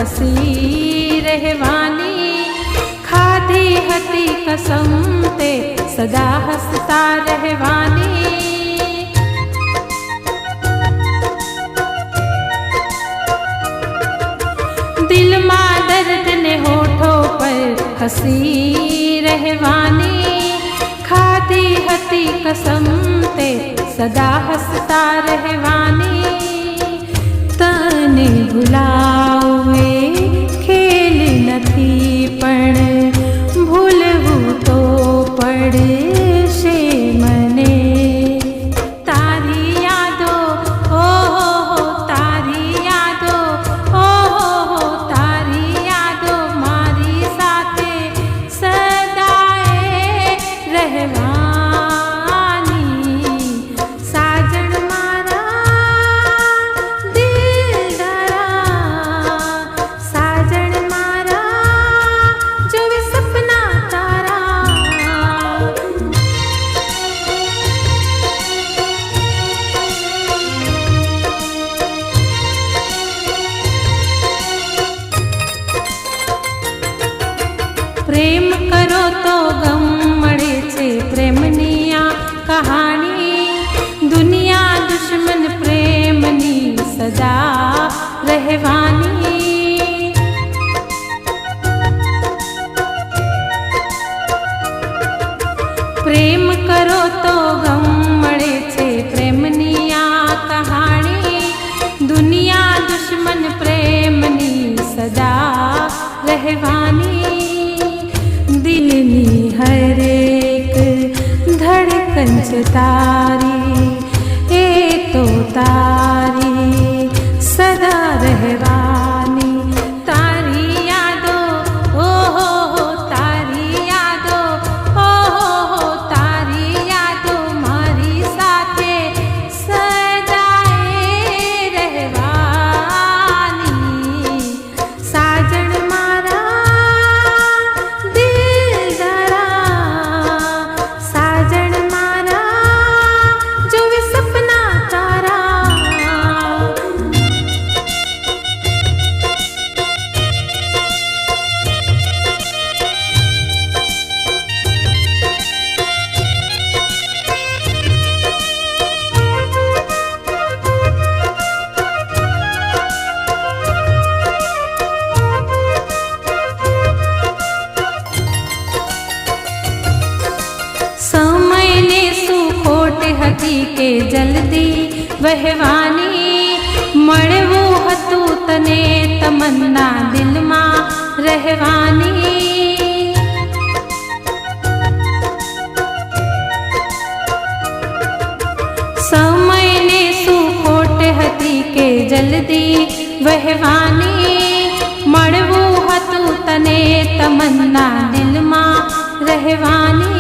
हसी रहवानी। खाधी हती कसम ते सदा हसता रहवानी। दिल मां दर्द ने होठों पर हसी रहवानी। खाधी हती कसम ते सदा हसता रहवानी। तने भुलावे खेल नथी पण भूलवू तो पड़शे मने। तारी यादो ओ हो तारी यादो ओ हो तारी यादो मारी साथे सदाए रहवानी। साजन मारा दिलदारा साजन मारा जो वे सपना तारा। प्रेम करो तो गम मळे छे प्रेमनी आ कहानी। दुनिया दुश्मन प्रेमनी सदा रहवानी। प्रेम करो तो गम मळे छे प्रेमनी आ कहानी। दुनिया दुश्मन प्रेमनी सदा रहवानी। दिलनी हरेक धड़कन च तारी ए तो तारी सदा रहवानी। तारी यादो ओ हो तारी यादो ओ हो तारी यादो मारी साथे सदाए रहवानी। साजन मारा दिलदारा साजन मारा जो वे सपना तारा। समय ने सुखोट हती के जल्दी वहवानी। मळवू हतु तने तमन्ना दिल मां रहवानी। समय ने सुखोट हती के जल्दी वहवानी। मळवू हतु तने तमन्ना दिल मां रहवानी।